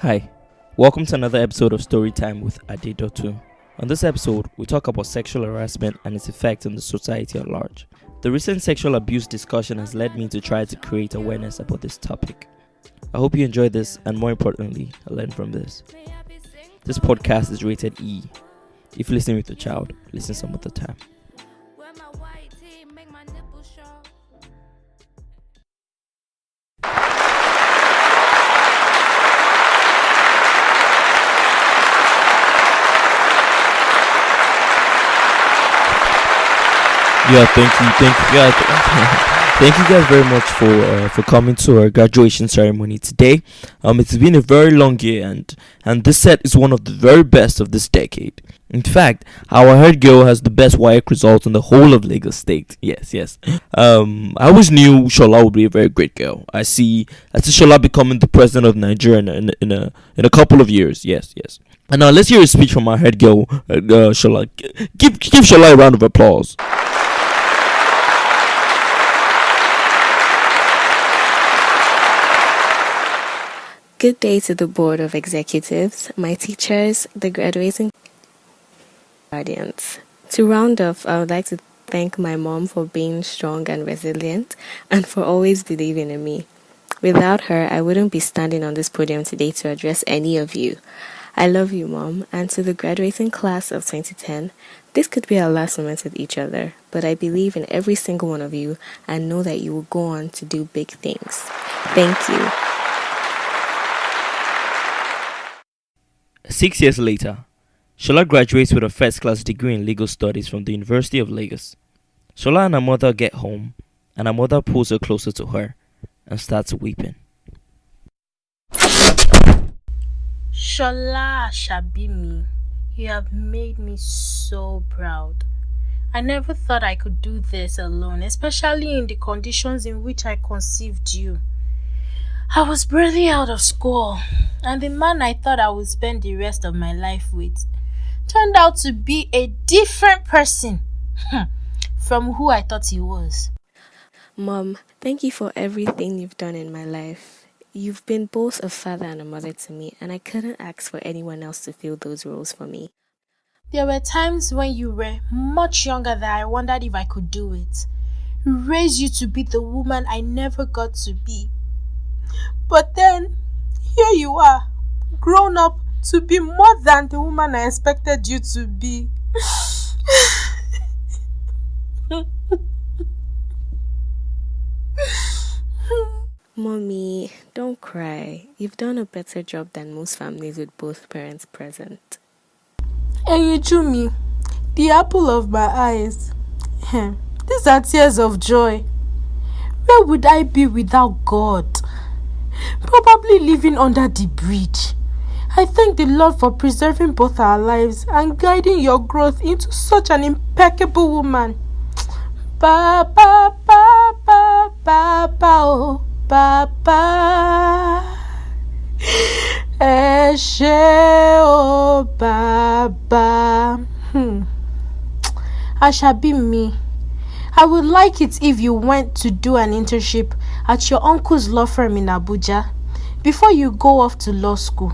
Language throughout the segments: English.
Hi, welcome to another episode of Storytime with Adedotun. On this episode, we talk about sexual harassment and its effect on the society at large. The recent sexual abuse discussion has led me to try to create awareness about this topic. I hope you enjoy this and, more importantly, learn from this. This podcast is rated E. If listening with a child, listen some of the time. Yeah, thank you guys very much for coming to our graduation ceremony today. It's been a very long year, and this set is one of the very best of this decade. In fact, our head girl has the best WAEC results in the whole of Lagos State. Yes. I always knew Shola would be a very great girl. I see Shola becoming the president of Nigeria in a couple of years. Yes. And now let's hear a speech from our head girl, Shola. Give Shola a round of applause. Good day to the Board of Executives, my teachers, the graduating guardians. To round off, I would like to thank my mom for being strong and resilient and for always believing in me. Without her, I wouldn't be standing on this podium today to address any of you. I love you, Mom, and to the graduating class of 2010, this could be our last moment with each other, but I believe in every single one of you and know that you will go on to do big things. Thank you. 6 years later, Shola graduates with a first-class degree in legal studies from the University of Lagos. Shola and her mother get home, and her mother pulls her closer to her and starts weeping. Shola Shabimi, you have made me so proud. I never thought I could do this alone, especially in the conditions in which I conceived you. I was barely out of school, and the man I thought I would spend the rest of my life with turned out to be a different person from who I thought he was. Mom, thank you for everything you've done in my life. You've been both a father and a mother to me, and I couldn't ask for anyone else to fill those roles for me. There were times when you were much younger that I wondered if I could do it. Raise you to be the woman I never got to be. But then, here you are, grown up to be more than the woman I expected you to be. Mommy, don't cry. You've done a better job than most families with both parents present. And you drew me, the apple of my eyes. These are tears of joy. Where would I be without God? Probably living under the bridge. I thank the Lord for preserving both our lives and guiding your growth into such an impeccable woman. Papa, Papa, Papa, oh, Papa. Eshe, oh, Baba. I shall be me. I would like it if you went to do an internship at your uncle's law firm in Abuja before you go off to law school.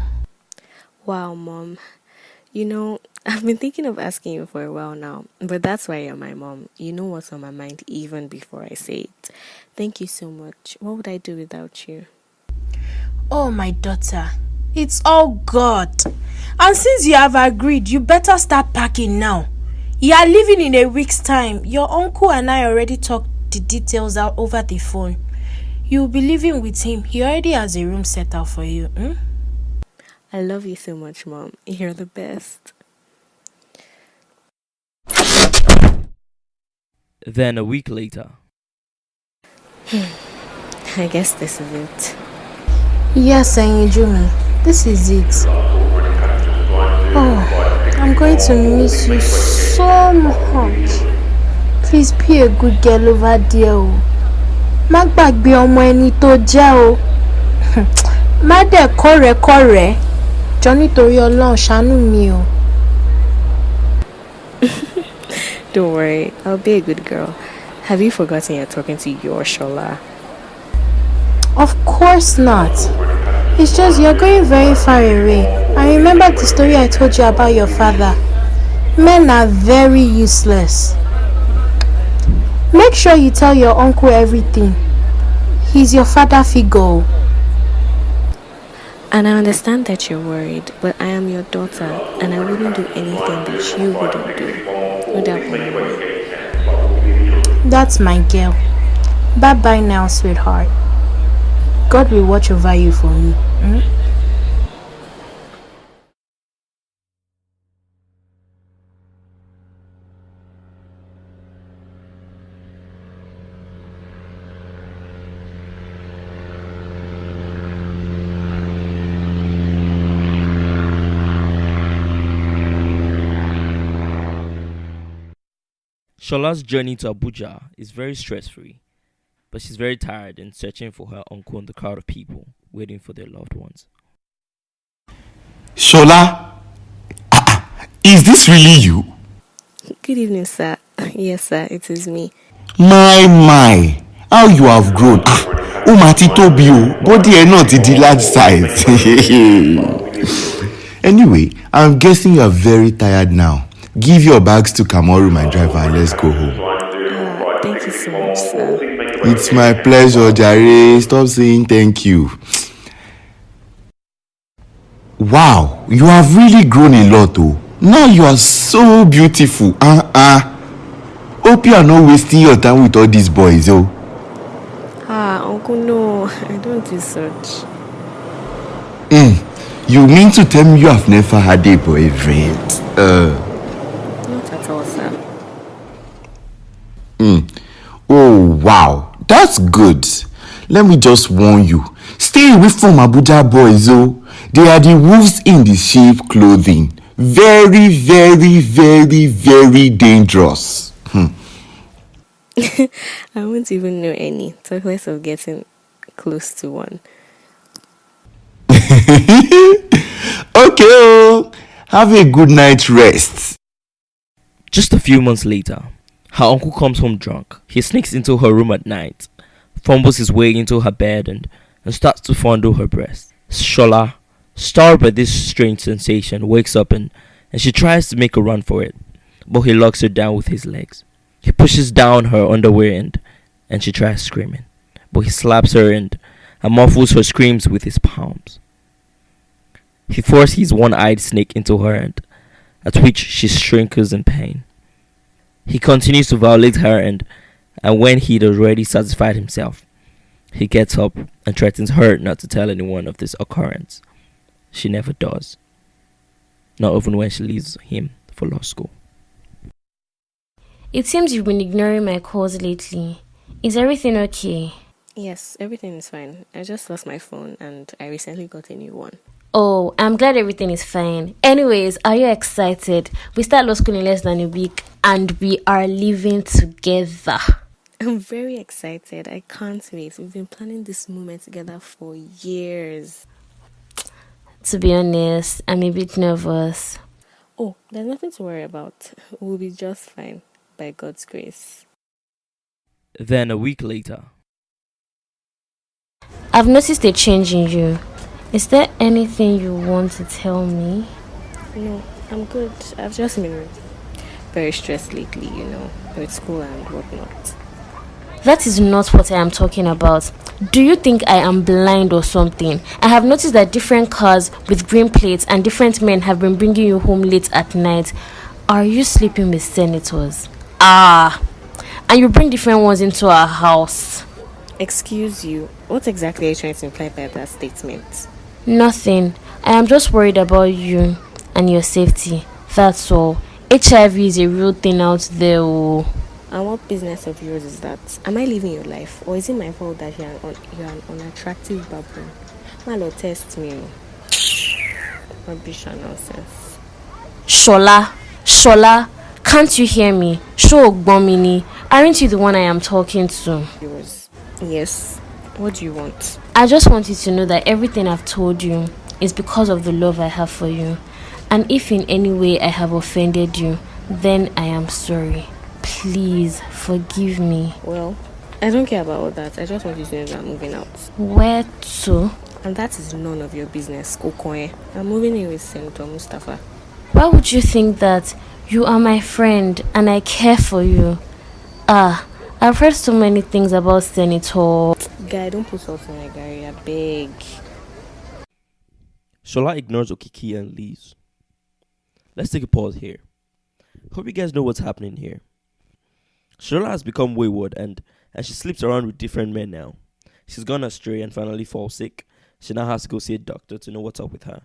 Wow, Mom. You know, I've been thinking of asking you for a while now, but that's why you're my mom. You know what's on my mind even before I say it. Thank you so much. What would I do without you? Oh, my daughter, it's all God. And since you have agreed, you better start packing now. You are leaving in a week's time. Your uncle and I already talked the details out over the phone. You'll be living with him. He already has a room set out for you. I love you so much, Mom. You're the best. Then a week later. I guess this is it. Yes, Jumi, this is it. Oh, I'm going to miss you so much. Please be a good girl over there. Má gbàgbé ọmọ ẹni tó jẹ́ o. Má dẹ̀ kọ́rẹ̀kọ́rẹ̀. Jọ̀ọ́ nítorí Ọlọ́run ṣàánú mi o. Don't worry, I'll be a good girl. Have you forgotten you're talking to your Shola? Of course not. It's just you're going very far away. I remember the story I told you about your father. Men are very useless. Make sure you tell your uncle everything. He's your father figure. And I understand that you're worried, but I am your daughter, and I wouldn't do anything that you wouldn't do. No doubt on me. That's my girl. Bye-bye now, sweetheart. God will watch over you for me. Shola's journey to Abuja is very stress-free, but she's very tired and searching for her uncle in the crowd of people waiting for their loved ones. Shola, is this really you? Good evening, sir. Yes, sir, it is me. My, how you have grown. Ó mà ti tóbi o, body ẹ náà ti di large size. Anyway, I'm guessing you are very tired now. Give your bags to Kamoru, my driver, and let's go home. Thank you so much, sir. It's my pleasure, Jare. Stop saying thank you. Wow, you have really grown a lot, oh. Now you are so beautiful. Hope you are not wasting your time with all these boys, oh. Uncle, no, I don't do such. You mean to tell me you have never had a boyfriend? Not at all, sir. Oh, wow. That's good. Let me just warn you. Stay away from Abuja boys, oh. They are the wolves in the sheep clothing. Very, very, very, very dangerous. I won't even know any. Talk less of getting close to one. Okay, oh. Have a good night's rest. Just a few months later, her uncle comes home drunk. He sneaks into her room at night, fumbles his way into her bed and starts to fondle her breast. Shola, startled by this strange sensation, wakes up and she tries to make a run for it, but he locks her down with his legs. He pushes down her underwear and she tries screaming, but he slaps her and muffles her screams with his palms. He forces his one-eyed snake into her at which she shrieks in pain. He continues to violate her and when he'd already satisfied himself, he gets up and threatens her not to tell anyone of this occurrence. She never does. Not even when she leaves him for law school. It seems you've been ignoring my calls lately. Is everything okay? Yes, everything is fine. I just lost my phone and I recently got a new one. Oh, I'm glad everything is fine. Anyways, are you excited? We start law school in less than a week and we are living together. I'm very excited. I can't wait. We've been planning this moment together for years. To be honest, I'm a bit nervous. Oh, there's nothing to worry about. We'll be just fine, by God's grace. Then a week later, I've noticed a change in you. Is there anything you want to tell me? No, I'm good. I've just been very stressed lately, with school and whatnot. That is not what I am talking about. Do you think I am blind or something? I have noticed that different cars with green plates and different men have been bringing you home late at night. Are you sleeping with senators? And you bring different ones into our house. Excuse you, what exactly are you trying to imply by that statement? Nothing. I am just worried about you and your safety. That's all. HIV is a real thing out there. Oh. And what business of yours is that? Am I living your life? Or is it my fault that you're an unattractive baboon? Malo, test me. Rubbish and nonsense. Shola, can't you hear me? Show Ogbomini. Aren't you the one I am talking to? Yours. Yes. What do you want? I just want you to know that everything I've told you is because of the love I have for you. And if in any way I have offended you, then I am sorry. Please forgive me. Well, I don't care about all that. I just want you to know that I'm moving out. Where to? And that is none of your business, Kokoe. I'm moving in with Senator Mustafa. Why would you think that? You are my friend and I care for you. I've heard so many things about Senator. Guy, don't put salt in my garri, I beg. Shola ignores Okiki and leaves. Let's take a pause here. Hope you guys know what's happening here. Shola has become wayward and she sleeps around with different men now. She's gone astray and finally falls sick. She now has to go see a doctor to know what's up with her.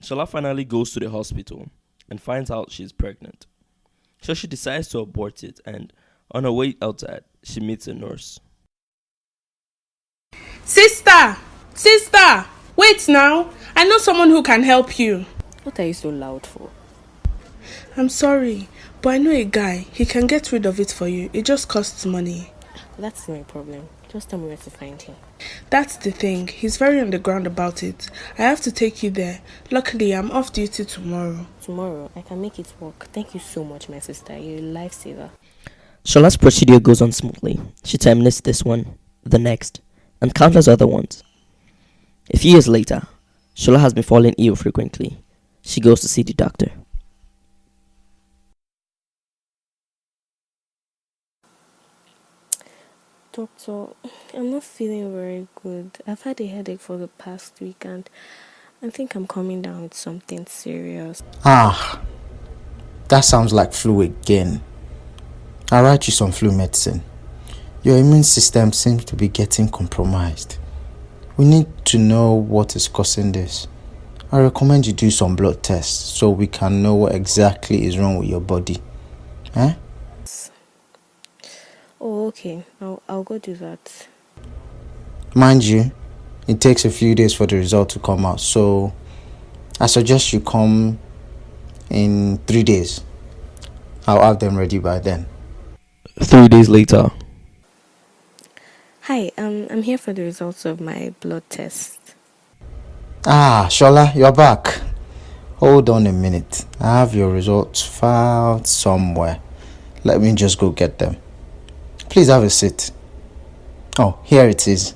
Shola finally goes to the hospital and finds out she's pregnant. So she decides to abort it, and on her way outside, she meets a nurse. Sister! Sister! Wait now! I know someone who can help you. What are you so loud for? I'm sorry, but I know a guy. He can get rid of it for you. It just costs money. That's not a problem. Just tell me where to find him. That's the thing. He's very underground about it. I have to take you there. Luckily, I'm off duty tomorrow. Tomorrow, I can make it work. Thank you so much, my sister. You're a lifesaver. Shola's procedure goes on smoothly. She terminates this one, the next, and countless other ones. A few years later, Shola has been falling ill frequently. She goes to see the doctor. Doctor, I'm not feeling very good. I've had a headache for the past week and I think I'm coming down with something serious. That sounds like flu again. I'll write you some flu medicine. Your immune system seems to be getting compromised. We need to know what is causing this. I recommend you do some blood tests so we can know what exactly is wrong with your body. Oh, okay. I'll go do that. Mind you, it takes a few days for the result to come out, so I suggest you come in 3 days. I'll have them ready by then. 3 days later. Hi, I'm here for the results of my blood test. Shola, you're back. Hold on a minute. I have your results filed somewhere. Let me just go get them. Please have a seat. Oh, here it is.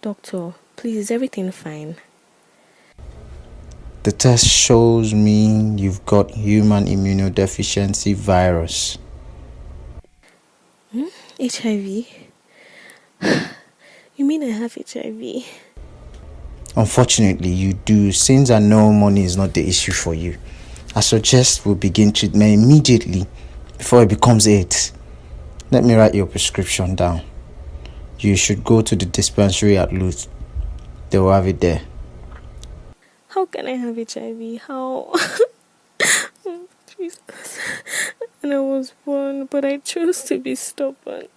Doctor, please, is everything fine? The test shows me you've got human immunodeficiency virus. HIV? You mean I have HIV? Unfortunately, you do. Since I know money is not the issue for you, I suggest we begin treatment immediately before it becomes AIDS. Let me write your prescription down. You should go to the dispensary at Lut. They will have it there. How can I have HIV? How? Oh, Jesus. And I was born, but I chose to be stubborn.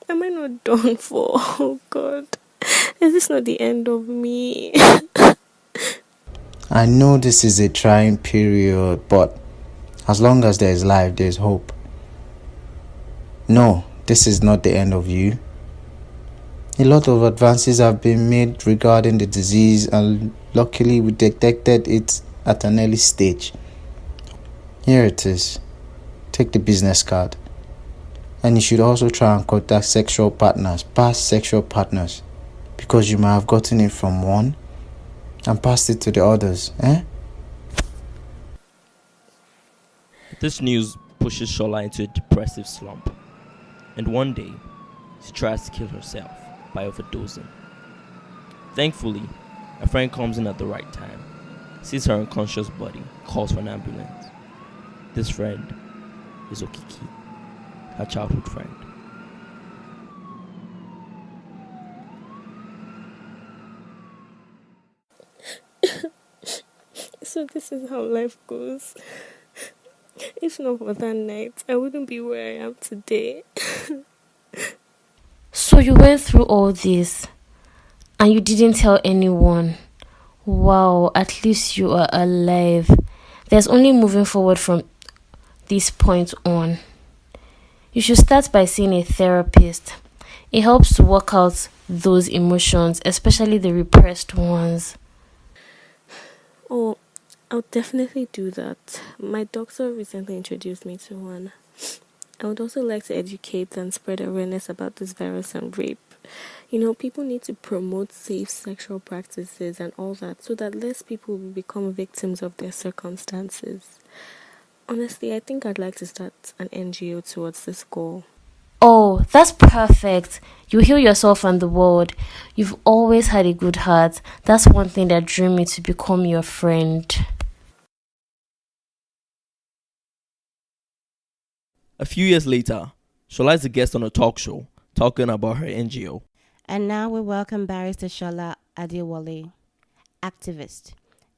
Am I not done for? Oh, God. Is this not the end of me? I know this is a trying period, but as long as there is life, there is hope. No, this is not the end of you. A lot of advances have been made regarding the disease, and luckily we detected it at an early stage. Here it is. Take the business card. And you should also try and contact past sexual partners, because you might have gotten it from one and passed it to the others. This news pushes Shola into a depressive slump. And one day, she tries to kill herself by overdosing. Thankfully, a friend comes in at the right time, sees her unconscious body, calls for an ambulance. This friend is Okiki, her childhood friend. So this is how life goes. If not for that night, I wouldn't be where I am today. So you went through all this and you didn't tell anyone. Wow, at least you are alive. There's only moving forward from this point on. You should start by seeing a therapist. It helps to work out those emotions, especially the repressed ones. Oh, I'll definitely do that. My doctor recently introduced me to one. I would also like to educate and spread awareness about this virus and rape. People need to promote safe sexual practices and all that so that less people will become victims of their circumstances. Honestly, I think I'd like to start an NGO towards this goal. Oh, that's perfect. You heal yourself and the world. You've always had a good heart. That's one thing that drew me to become your friend. A few years later, Shola is a guest on a talk show talking about her NGO. And now we welcome Barrister Shola Adewale, activist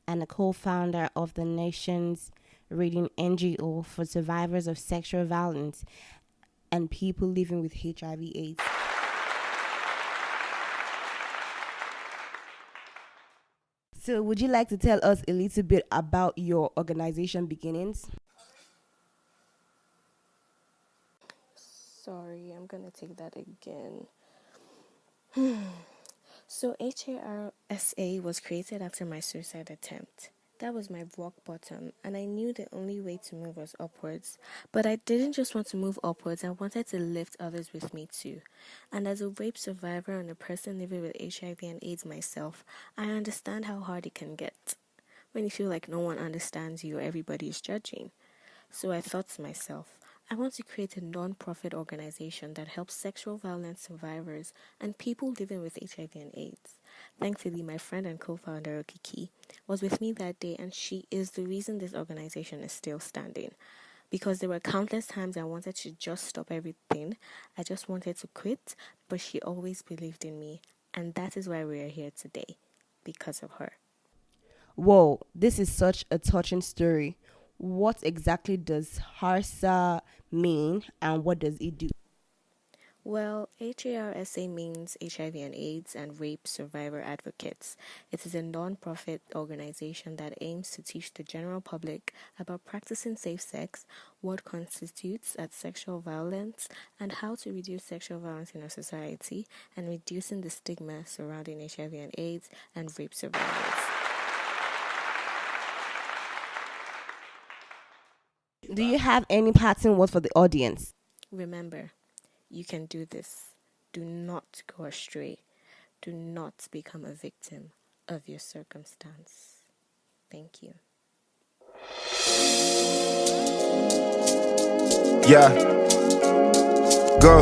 and a co-founder of the nation's leading NGO for survivors of sexual violence and people living with HIV/AIDS. So would you like to tell us a little bit about your organization beginnings? Sorry, I'm gonna take that again. So HARSA was created after my suicide attempt. That was my rock bottom, and I knew the only way to move was upwards. But I didn't just want to move upwards, I wanted to lift others with me too. And as a rape survivor and a person living with HIV and AIDS myself, I understand how hard it can get when you feel like no one understands you or everybody is judging. So I thought to myself, I want to create a non-profit organization that helps sexual violence survivors and people living with HIV and AIDS. Thankfully, my friend and co-founder Okiki was with me that day, and she is the reason this organization is still standing. Because there were countless times I wanted to just stop everything. I just wanted to quit, but she always believed in me. And that is why we are here today, because of her. Whoa, this is such a touching story. What exactly does HARSA mean and what does it do? Well, HARSA means HIV and AIDS and Rape Survivor Advocates. It is a non-profit organization that aims to teach the general public about practicing safe sex, what constitutes as sexual violence, and how to reduce sexual violence in our society, and reducing the stigma surrounding HIV and AIDS and rape survivors. Do you have any parting words for the audience? Remember, you can do this. Do not go astray. Do not become a victim of your circumstance. Thank you. Yeah. Go.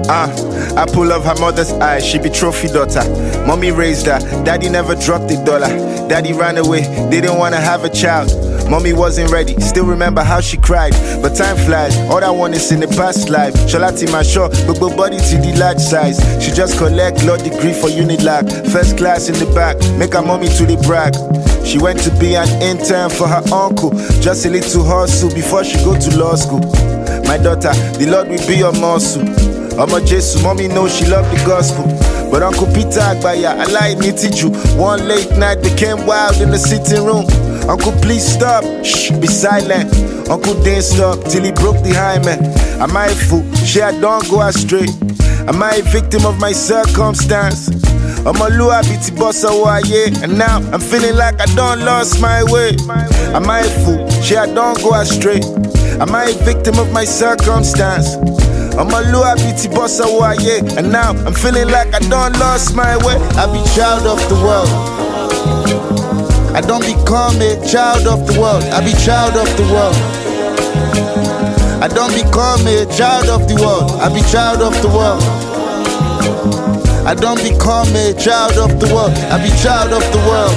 I pull up her mother's eye, she be trophy daughter. Mommy raised her, daddy never dropped a dollar. Daddy ran away, didn't wanna have a child. Mommy wasn't ready, still remember how she cried. But time flies, all that one is in the past life. Shola my show, but body to the large size. She just collect law degree for Unilag. First class in the back, make her mommy to the brag. She went to be an intern for her uncle, just a little hustle before she go to law school. My daughter, the Lord will be your muscle. Omo Jesu, mommy knows she love the gospel. But Uncle Peter Agbaya, I lie you. One late night became wild in the sitting room. Uncle, please stop, shh, be silent. Uncle didn't stop till he broke the hymen. Am I a fool? I don't go astray. Am I a victim of my circumstance? I'm a lua biti bossa waye, and now I'm feeling like I don't lost my way. Am I a fool? I don't go astray. Am I a victim of my circumstance? I'm a lua biti bossa waye, and now I'm feeling like I don't lost my way. I be child of the world. I don't become a child of the world. I be child of the world. I don't become a child of the world. I be child of the world. I don't become a child of the world. I be child of the world.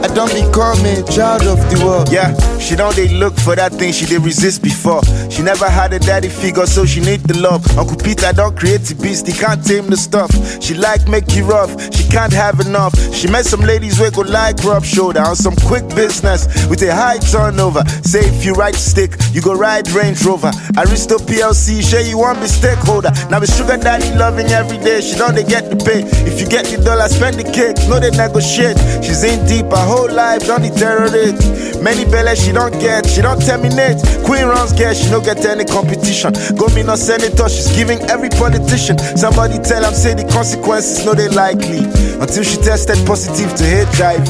I don't become a child of the world. Yeah, she don't they look for that thing she did resist before. She never had a daddy figure, so she need the love. Uncle Peter don't create the beast, he can't tame the stuff. She like make you rough, she can't have enough. She met some ladies where go like rub shoulder on some quick business with a high turnover. Say if you ride stick, you go ride Range Rover. Aristo PLC, sure you want be stakeholder. Now the sugar daddy loving every day, she don't they get the pay. If you get the dollar, spend the cake, no they negotiate. She's in deep, her whole life don't deteriorate. Many bellies she don't get, she don't terminate. Queen runs get, she don't get any competition. Go me no senator, she's giving every politician. Somebody tell them say the consequences, no they likely. Until she tested positive to HIV.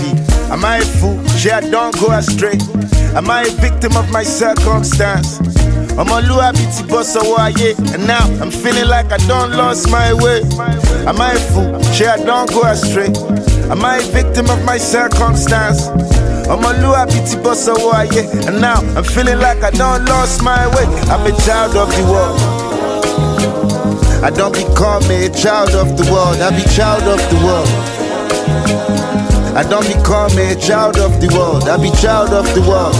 Am I a fool? I don't go astray. Am I a victim of my circumstance? I'm a lua biti bossa waye, and now I'm feeling like I don't lost my way. Am I a fool? Sure, I don't go astray. Am I a victim of my circumstance? I'm a lua biti bossa waye, and now I'm feeling like I don't lost my way. I'm a child of the world. I don't become a child of the world. I be child of the world. I don't become a child of the world. I be child of the world.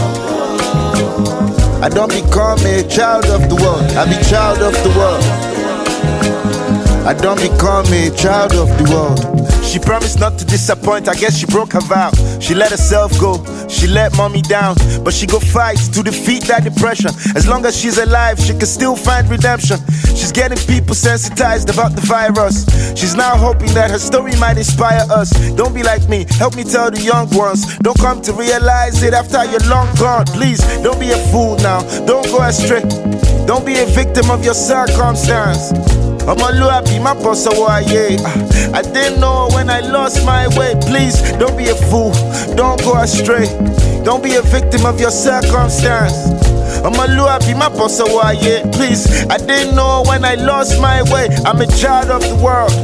I don't become a child of the world. I be child of the world. I don't become a child of the world. She promised not to disappoint, I guess she broke her vow. She let herself go, she let mommy down. But she go fight to defeat that depression. As long as she's alive, she can still find redemption. She's getting people sensitized about the virus. She's now hoping that her story might inspire us. Don't be like me, help me tell the young ones. Don't come to realize it after you're long gone. Please, don't be a fool now, don't go astray. Don't be a victim of your circumstance. I'm a lua be my bossa waye. I didn't know when I lost my way. Please, don't be a fool, don't go astray. Don't be a victim of your circumstance. I'm a lua be my bossa waye. Please, I didn't know when I lost my way. I'm a child of the world.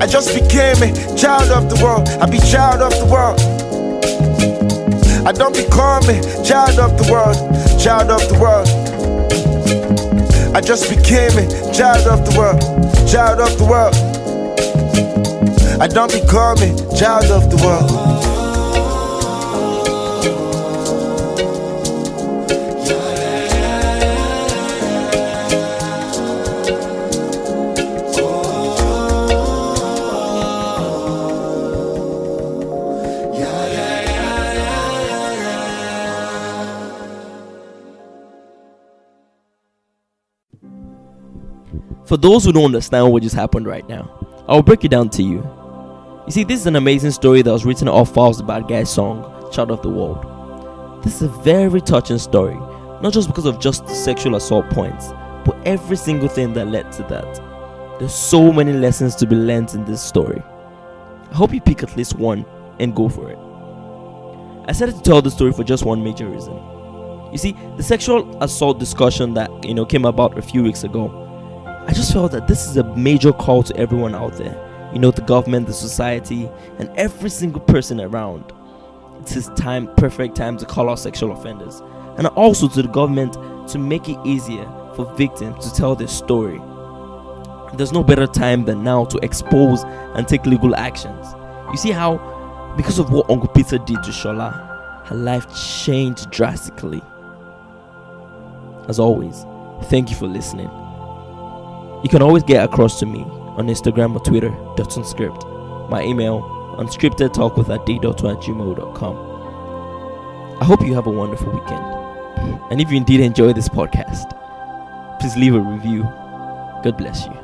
I just became a child of the world. I be child of the world. I don't become a child of the world. Child of the world. I just became a child of the world, child of the world. I don't become a child of the world. For those who don't understand what just happened right now, I'll break it down to you. You see, this is an amazing story that was written off Falz the Bad Guy's song, Child of the World. This is a very touching story, not just because of just the sexual assault points, but every single thing that led to that. There's so many lessons to be learned in this story. I hope you pick at least one and go for it. I decided to tell the story for just one major reason. You see, the sexual assault discussion that came about a few weeks ago, I just felt that this is a major call to everyone out there. The government, the society, and every single person around. It's his perfect time to call out sexual offenders. And also to the government to make it easier for victims to tell their story. There's no better time than now to expose and take legal actions. You see how, because of what Uncle Peter did to Shola, her life changed drastically. As always, thank you for listening. You can always get across to me on Instagram or Twitter, Dotunscript. My email, unscriptedtalkwithadedotun@gmail.com. I hope you have a wonderful weekend. And if you indeed enjoy this podcast, please leave a review. God bless you.